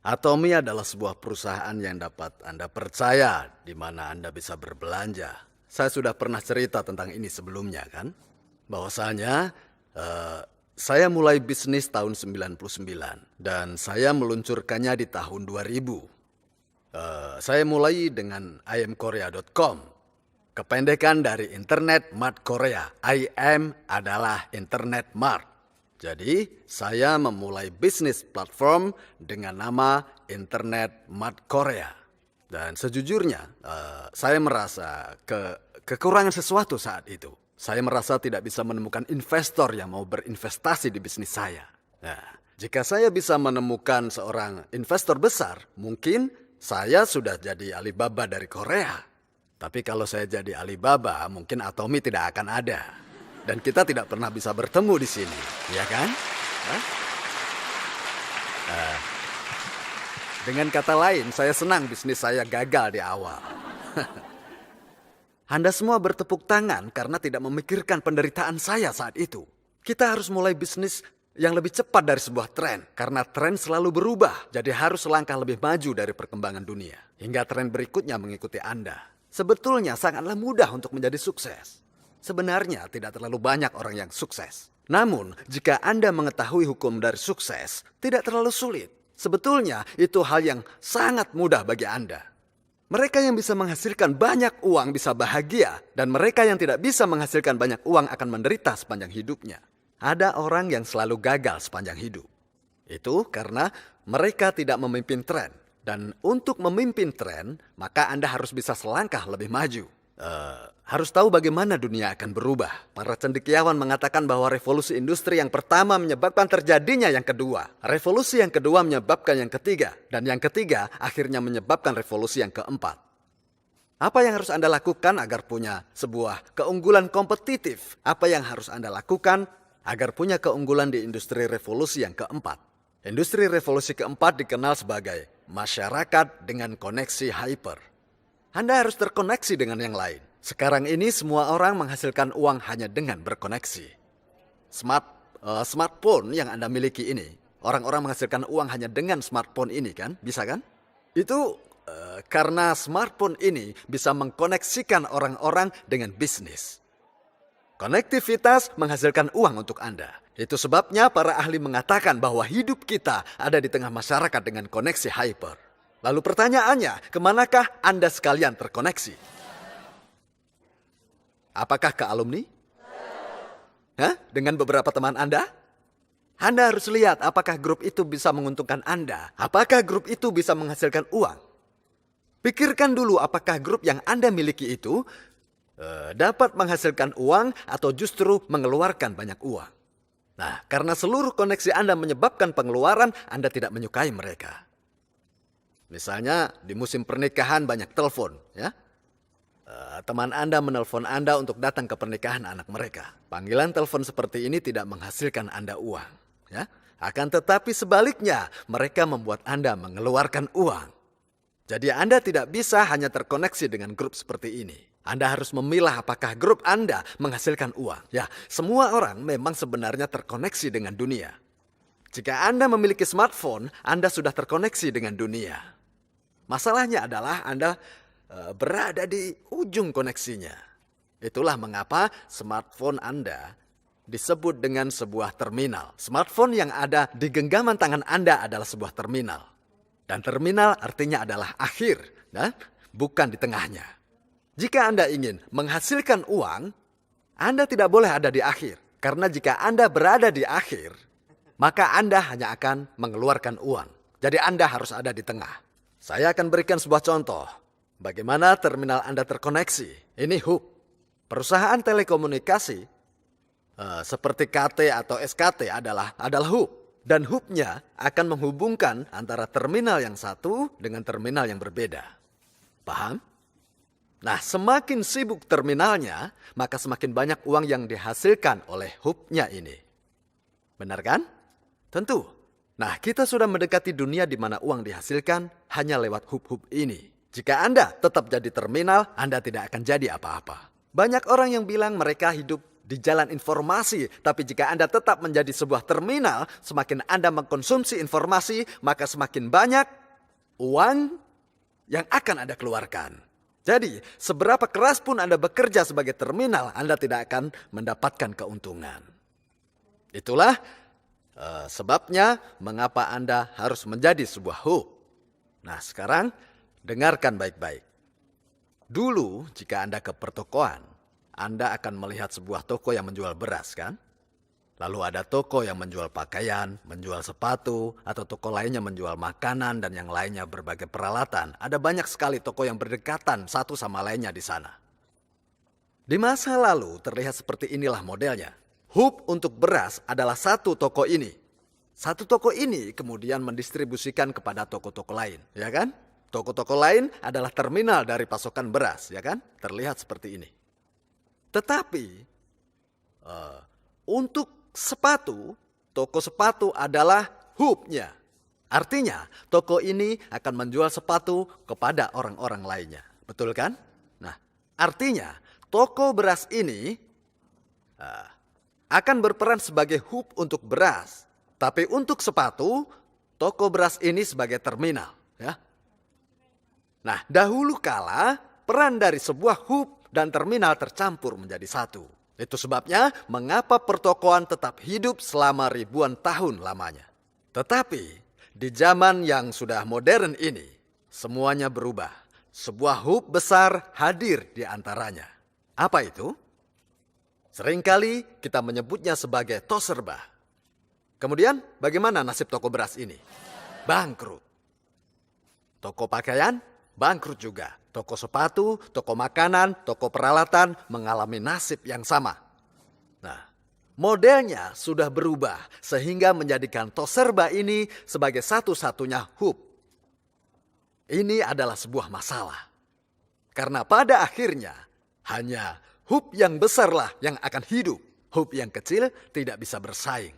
Atomi adalah sebuah perusahaan yang dapat Anda percaya di mana Anda bisa berbelanja. Saya sudah pernah cerita tentang ini sebelumnya kan? Bahwasanya saya mulai bisnis tahun 99 dan saya meluncurkannya di tahun 2000. Saya mulai dengan imkorea.com. Kependekan dari Internet Mart Korea. IM adalah Internet Mart. Jadi, saya memulai bisnis platform dengan nama Internet Mart Korea. Dan sejujurnya, saya merasa kekurangan sesuatu saat itu. Saya merasa tidak bisa menemukan investor yang mau berinvestasi di bisnis saya. Nah, jika saya bisa menemukan seorang investor besar, mungkin saya sudah jadi Alibaba dari Korea. Tapi kalau saya jadi Alibaba, mungkin Atomi tidak akan ada. Dan kita tidak pernah bisa bertemu di sini, ya kan? Dengan kata lain, saya senang bisnis saya gagal di awal. Anda semua bertepuk tangan karena tidak memikirkan penderitaan saya saat itu. Kita harus mulai bisnis yang lebih cepat dari sebuah tren. Karena tren selalu berubah, jadi harus selangkah lebih maju dari perkembangan dunia. Hingga tren berikutnya mengikuti Anda. Sebetulnya sangatlah mudah untuk menjadi sukses. Sebenarnya tidak terlalu banyak orang yang sukses. Namun, jika Anda mengetahui hukum dari sukses, tidak terlalu sulit. Sebetulnya, itu hal yang sangat mudah bagi Anda. Mereka yang bisa menghasilkan banyak uang bisa bahagia, dan mereka yang tidak bisa menghasilkan banyak uang akan menderita sepanjang hidupnya. Ada orang yang selalu gagal sepanjang hidup. Itu karena mereka tidak memimpin tren. Dan untuk memimpin tren, maka Anda harus bisa selangkah lebih maju. Harus tahu bagaimana dunia akan berubah. Para cendekiawan mengatakan bahwa revolusi industri yang pertama menyebabkan terjadinya yang kedua. Revolusi yang kedua menyebabkan yang ketiga. Dan yang ketiga akhirnya menyebabkan revolusi yang keempat. Apa yang harus Anda lakukan agar punya sebuah keunggulan kompetitif? Apa yang harus Anda lakukan agar punya keunggulan di industri revolusi yang keempat? Industri revolusi keempat dikenal sebagai masyarakat dengan koneksi hyper. Anda harus terkoneksi dengan yang lain. Sekarang ini semua orang menghasilkan uang hanya dengan berkoneksi. Smartphone yang Anda miliki ini, orang-orang menghasilkan uang hanya dengan smartphone ini kan? Bisa kan? Itu karena smartphone ini bisa mengkoneksikan orang-orang dengan bisnis. Konektivitas menghasilkan uang untuk Anda. Itu sebabnya para ahli mengatakan bahwa hidup kita ada di tengah masyarakat dengan koneksi hyper. Lalu pertanyaannya, kemanakah Anda sekalian terkoneksi? Apakah ke alumni? Dengan beberapa teman Anda? Anda harus lihat apakah grup itu bisa menguntungkan Anda. Apakah grup itu bisa menghasilkan uang? Pikirkan dulu apakah grup yang Anda miliki itu dapat menghasilkan uang atau justru mengeluarkan banyak uang. Nah, karena seluruh koneksi Anda menyebabkan pengeluaran, Anda tidak menyukai mereka. Misalnya di musim pernikahan banyak telepon, ya. Teman Anda menelpon Anda untuk datang ke pernikahan anak mereka. Panggilan telepon seperti ini tidak menghasilkan Anda uang, ya. Akan tetapi sebaliknya, mereka membuat Anda mengeluarkan uang. Jadi Anda tidak bisa hanya terkoneksi dengan grup seperti ini. Anda harus memilah apakah grup Anda menghasilkan uang. Ya, semua orang memang sebenarnya terkoneksi dengan dunia. Jika Anda memiliki smartphone, Anda sudah terkoneksi dengan dunia. Masalahnya adalah Anda berada di ujung koneksinya. Itulah mengapa smartphone Anda disebut dengan sebuah terminal. Smartphone yang ada di genggaman tangan Anda adalah sebuah terminal. Dan terminal artinya adalah akhir, bukan di tengahnya. Jika Anda ingin menghasilkan uang, Anda tidak boleh ada di akhir. Karena jika Anda berada di akhir, maka Anda hanya akan mengeluarkan uang. Jadi Anda harus ada di tengah. Saya akan berikan sebuah contoh. Bagaimana terminal Anda terkoneksi. Ini hub. Perusahaan telekomunikasi seperti KT atau SKT adalah hub. Dan hubnya akan menghubungkan antara terminal yang satu dengan terminal yang berbeda. Paham? Nah, semakin sibuk terminalnya, maka semakin banyak uang yang dihasilkan oleh hubnya ini. Benar kan? Tentu. Nah, kita sudah mendekati dunia di mana uang dihasilkan hanya lewat hub-hub ini. Jika Anda tetap jadi terminal, Anda tidak akan jadi apa-apa. Banyak orang yang bilang mereka hidup di jalan informasi. Tapi jika Anda tetap menjadi sebuah terminal, semakin Anda mengkonsumsi informasi, maka semakin banyak uang yang akan Anda keluarkan. Jadi, seberapa keras pun Anda bekerja sebagai terminal, Anda tidak akan mendapatkan keuntungan. Itulah sebabnya mengapa Anda harus menjadi sebuah hub. Nah, sekarang dengarkan baik-baik. Dulu, jika Anda ke pertokoan, Anda akan melihat sebuah toko yang menjual beras, kan? Lalu ada toko yang menjual pakaian, menjual sepatu, atau toko lainnya menjual makanan dan yang lainnya berbagai peralatan. Ada banyak sekali toko yang berdekatan satu sama lainnya di sana. Di masa lalu terlihat seperti inilah modelnya. Hub untuk beras adalah satu toko ini. Satu toko ini kemudian mendistribusikan kepada toko-toko lain, ya kan? Toko-toko lain adalah terminal dari pasokan beras, ya kan? Terlihat seperti ini. Tetapi untuk sepatu, toko sepatu adalah hubnya. Artinya, toko ini akan menjual sepatu kepada orang-orang lainnya. Betul kan? Nah, artinya toko beras ini akan berperan sebagai hub untuk beras. Tapi untuk sepatu, toko beras ini sebagai terminal. Ya. Nah, dahulu kala peran dari sebuah hub dan terminal tercampur menjadi satu. Itu sebabnya mengapa pertokoan tetap hidup selama ribuan tahun lamanya. Tetapi di zaman yang sudah modern ini, semuanya berubah. Sebuah hub besar hadir di antaranya. Apa itu? Seringkali kita menyebutnya sebagai tos serba. Kemudian bagaimana nasib toko beras ini? Bangkrut. Toko pakaian? Bangkrut juga. Toko sepatu, toko makanan, toko peralatan mengalami nasib yang sama. Nah, modelnya sudah berubah sehingga menjadikan tos serba ini sebagai satu-satunya hub. Ini adalah sebuah masalah. Karena pada akhirnya hanya hub yang besarlah yang akan hidup. Hub yang kecil tidak bisa bersaing.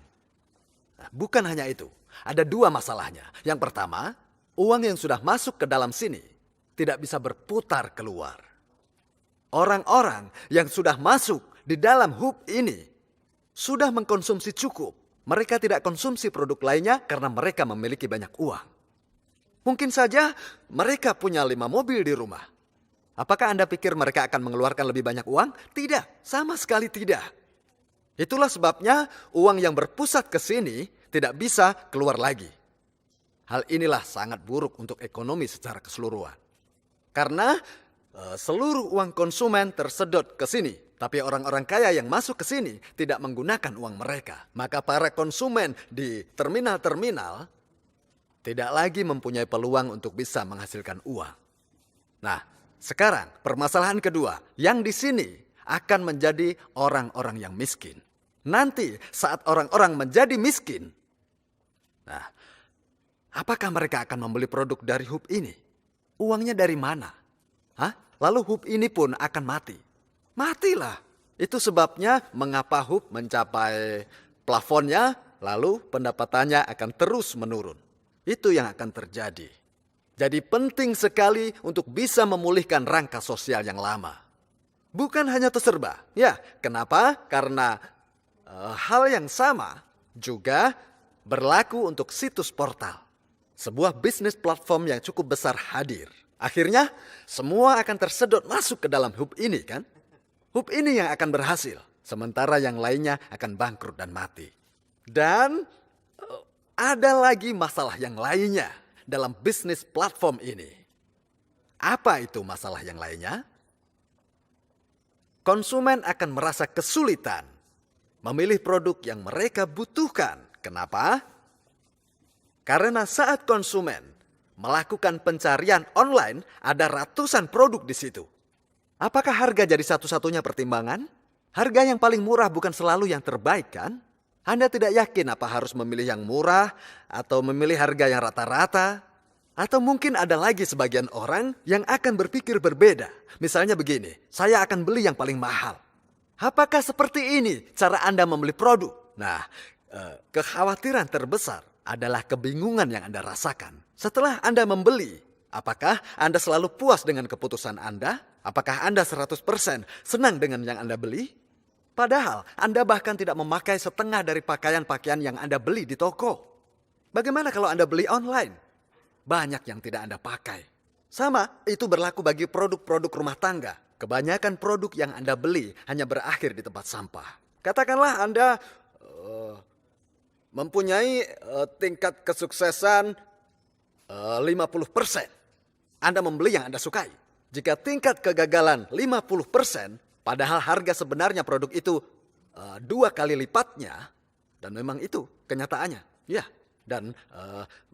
Nah, bukan hanya itu. Ada dua masalahnya. Yang pertama, uang yang sudah masuk ke dalam sini tidak bisa berputar keluar. Orang-orang yang sudah masuk di dalam hub ini sudah mengkonsumsi cukup. Mereka tidak konsumsi produk lainnya karena mereka memiliki banyak uang. Mungkin saja mereka punya 5 mobil di rumah. Apakah Anda pikir mereka akan mengeluarkan lebih banyak uang? Tidak, sama sekali tidak. Itulah sebabnya uang yang berpusat ke sini tidak bisa keluar lagi. Hal inilah sangat buruk untuk ekonomi secara keseluruhan. Karena seluruh uang konsumen tersedot ke sini. Tapi orang-orang kaya yang masuk ke sini tidak menggunakan uang mereka. Maka para konsumen di terminal-terminal tidak lagi mempunyai peluang untuk bisa menghasilkan uang. Nah, sekarang permasalahan kedua. Yang di sini akan menjadi orang-orang yang miskin. Nanti saat orang-orang menjadi miskin. Nah, apakah mereka akan membeli produk dari hub ini? Uangnya dari mana? Hah? Lalu hub ini pun akan mati. Matilah. Itu sebabnya mengapa hub mencapai plafonnya, lalu pendapatannya akan terus menurun. Itu yang akan terjadi. Jadi penting sekali untuk bisa memulihkan rangka sosial yang lama. Bukan hanya terserba. Ya, kenapa? Karena hal yang sama juga berlaku untuk situs portal. Sebuah bisnis platform yang cukup besar hadir. Akhirnya semua akan tersedot masuk ke dalam hub ini kan. Hub ini yang akan berhasil. Sementara yang lainnya akan bangkrut dan mati. Dan ada lagi masalah yang lainnya dalam bisnis platform ini. Apa itu masalah yang lainnya? Konsumen akan merasa kesulitan memilih produk yang mereka butuhkan. Kenapa? Karena saat konsumen melakukan pencarian online, ada ratusan produk di situ. Apakah harga jadi satu-satunya pertimbangan? Harga yang paling murah bukan selalu yang terbaik kan? Anda tidak yakin apa harus memilih yang murah atau memilih harga yang rata-rata? Atau mungkin ada lagi sebagian orang yang akan berpikir berbeda. Misalnya begini, saya akan beli yang paling mahal. Apakah seperti ini cara Anda membeli produk? Nah, kekhawatiran terbesar adalah kebingungan yang Anda rasakan. Setelah Anda membeli, apakah Anda selalu puas dengan keputusan Anda? Apakah Anda 100% senang dengan yang Anda beli? Padahal Anda bahkan tidak memakai setengah dari pakaian-pakaian yang Anda beli di toko. Bagaimana kalau Anda beli online? Banyak yang tidak Anda pakai. Sama, itu berlaku bagi produk-produk rumah tangga. Kebanyakan produk yang Anda beli hanya berakhir di tempat sampah. Katakanlah Anda mempunyai tingkat kesuksesan 50%. Anda membeli yang Anda sukai. Jika tingkat kegagalan 50%, padahal harga sebenarnya produk itu 2 kali lipatnya, dan memang itu kenyataannya. Ya, dan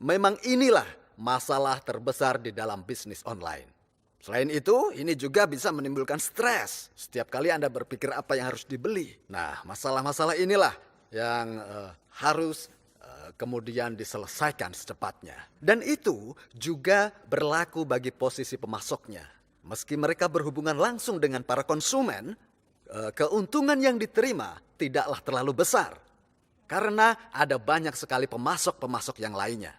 memang inilah masalah terbesar di dalam bisnis online. Selain itu, ini juga bisa menimbulkan stres. Setiap kali Anda berpikir apa yang harus dibeli. Nah, masalah-masalah inilah yang harus kemudian diselesaikan secepatnya. Dan itu juga berlaku bagi posisi pemasoknya. Meski mereka berhubungan langsung dengan para konsumen, keuntungan yang diterima tidaklah terlalu besar. Karena ada banyak sekali pemasok-pemasok yang lainnya.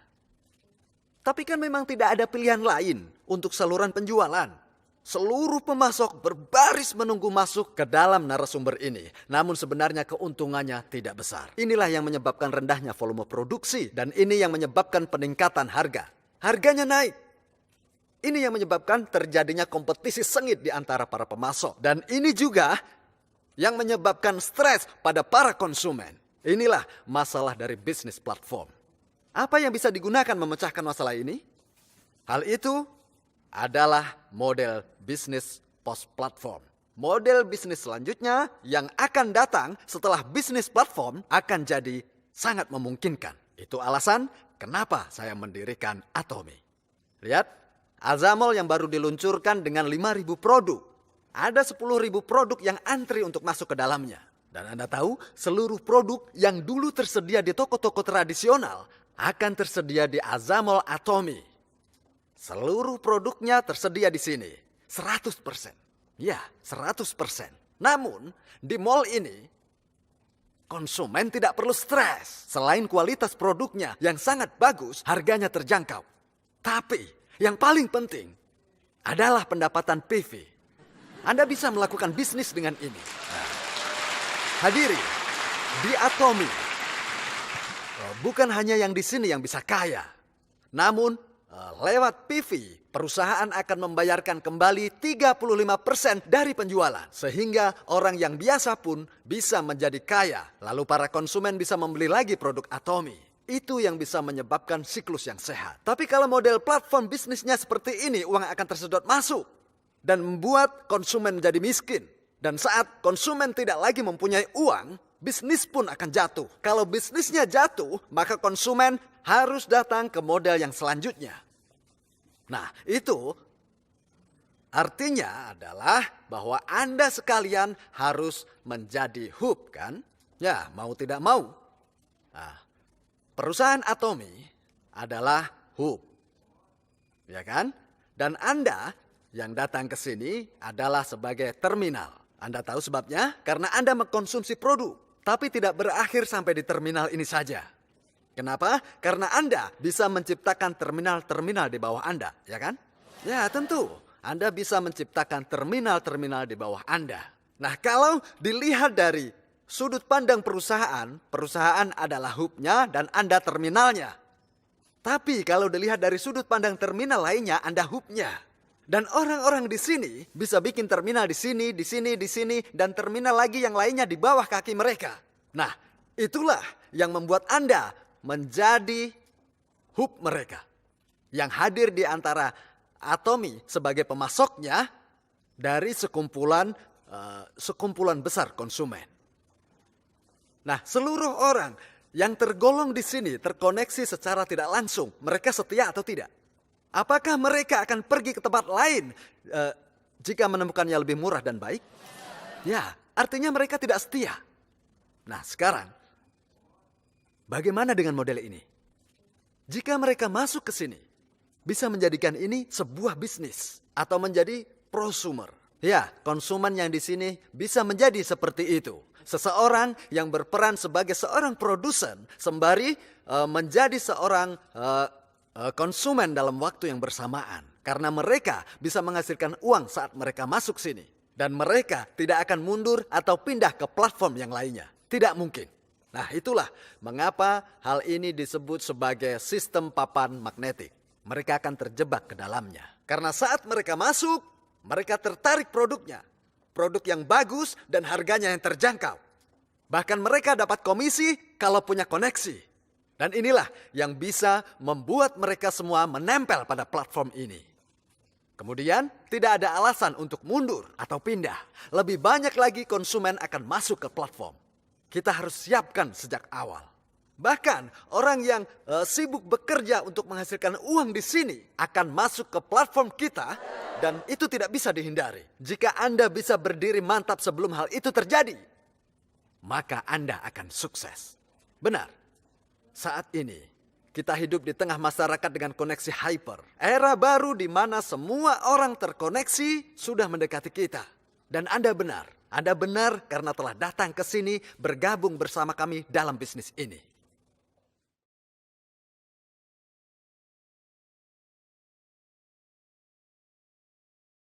Tapi kan memang tidak ada pilihan lain untuk saluran penjualan. Seluruh pemasok berbaris menunggu masuk ke dalam narasumber ini. Namun sebenarnya keuntungannya tidak besar. Inilah yang menyebabkan rendahnya volume produksi. Dan ini yang menyebabkan peningkatan harga. Harganya naik. Ini yang menyebabkan terjadinya kompetisi sengit di antara para pemasok. Dan ini juga yang menyebabkan stres pada para konsumen. Inilah masalah dari bisnis platform. Apa yang bisa digunakan memecahkan masalah ini? Hal itu adalah model bisnis post platform. Model bisnis selanjutnya yang akan datang setelah bisnis platform akan jadi sangat memungkinkan. Itu alasan kenapa saya mendirikan Atomy. Lihat. Azamol yang baru diluncurkan dengan 5.000 produk. Ada 10.000 produk yang antri untuk masuk ke dalamnya. Dan Anda tahu, seluruh produk yang dulu tersedia di toko-toko tradisional akan tersedia di Azamol Atomy. Seluruh produknya tersedia di sini. 100%. Ya, 100%. Namun, di mall ini, konsumen tidak perlu stres. Selain kualitas produknya yang sangat bagus, harganya terjangkau. Tapi, yang paling penting adalah pendapatan PV. Anda bisa melakukan bisnis dengan ini. Nah, hadiri, di Atomy, bukan hanya yang di sini yang bisa kaya. Namun, lewat PV, perusahaan akan membayarkan kembali 35% dari penjualan. Sehingga orang yang biasa pun bisa menjadi kaya. Lalu para konsumen bisa membeli lagi produk Atomy. Itu yang bisa menyebabkan siklus yang sehat. Tapi kalau model platform bisnisnya seperti ini, uang akan tersedot masuk. Dan membuat konsumen menjadi miskin. Dan saat konsumen tidak lagi mempunyai uang, bisnis pun akan jatuh. Kalau bisnisnya jatuh, maka konsumen harus datang ke model yang selanjutnya. Nah, itu artinya adalah bahwa Anda sekalian harus menjadi hub, kan? Ya, mau tidak mau. Nah, perusahaan Atomy adalah hub. Ya kan? Dan Anda yang datang ke sini adalah sebagai terminal. Anda tahu sebabnya? Karena Anda mengkonsumsi produk. Tapi tidak berakhir sampai di terminal ini saja. Kenapa? Karena Anda bisa menciptakan terminal-terminal di bawah Anda. Ya kan? Ya tentu. Anda bisa menciptakan terminal-terminal di bawah Anda. Nah kalau dilihat dari sudut pandang perusahaan, perusahaan adalah hubnya dan Anda terminalnya. Tapi kalau dilihat dari sudut pandang terminal lainnya, Anda hubnya. Dan orang-orang di sini bisa bikin terminal di sini, di sini, di sini, dan terminal lagi yang lainnya di bawah kaki mereka. Nah, itulah yang membuat Anda menjadi hub mereka. Yang hadir di antara Atomy sebagai pemasoknya dari sekumpulan besar konsumen. Nah, seluruh orang yang tergolong di sini terkoneksi secara tidak langsung. Mereka setia atau tidak? Apakah mereka akan pergi ke tempat lain jika menemukannya lebih murah dan baik? Ya, artinya mereka tidak setia. Nah, sekarang bagaimana dengan model ini? Jika mereka masuk ke sini, bisa menjadikan ini sebuah bisnis atau menjadi prosumer. Ya, konsumen yang di sini bisa menjadi seperti itu. Seseorang yang berperan sebagai seorang produsen sembari menjadi seorang konsumen dalam waktu yang bersamaan. Karena mereka bisa menghasilkan uang saat mereka masuk sini. Dan mereka tidak akan mundur atau pindah ke platform yang lainnya. Tidak mungkin. Nah, itulah mengapa hal ini disebut sebagai sistem papan magnetik. Mereka akan terjebak ke dalamnya. Karena saat mereka masuk, mereka tertarik produknya. Produk yang bagus dan harganya yang terjangkau. Bahkan mereka dapat komisi kalau punya koneksi. Dan inilah yang bisa membuat mereka semua menempel pada platform ini. Kemudian, tidak ada alasan untuk mundur atau pindah. Lebih banyak lagi konsumen akan masuk ke platform. Kita harus siapkan sejak awal. Bahkan, orang yang sibuk bekerja untuk menghasilkan uang di sini akan masuk ke platform kita dan itu tidak bisa dihindari. Jika Anda bisa berdiri mantap sebelum hal itu terjadi, maka Anda akan sukses. Benar, saat ini kita hidup di tengah masyarakat dengan koneksi hyper. Era baru di mana semua orang terkoneksi sudah mendekati kita. Dan Anda benar. Anda benar karena telah datang ke sini bergabung bersama kami dalam bisnis ini.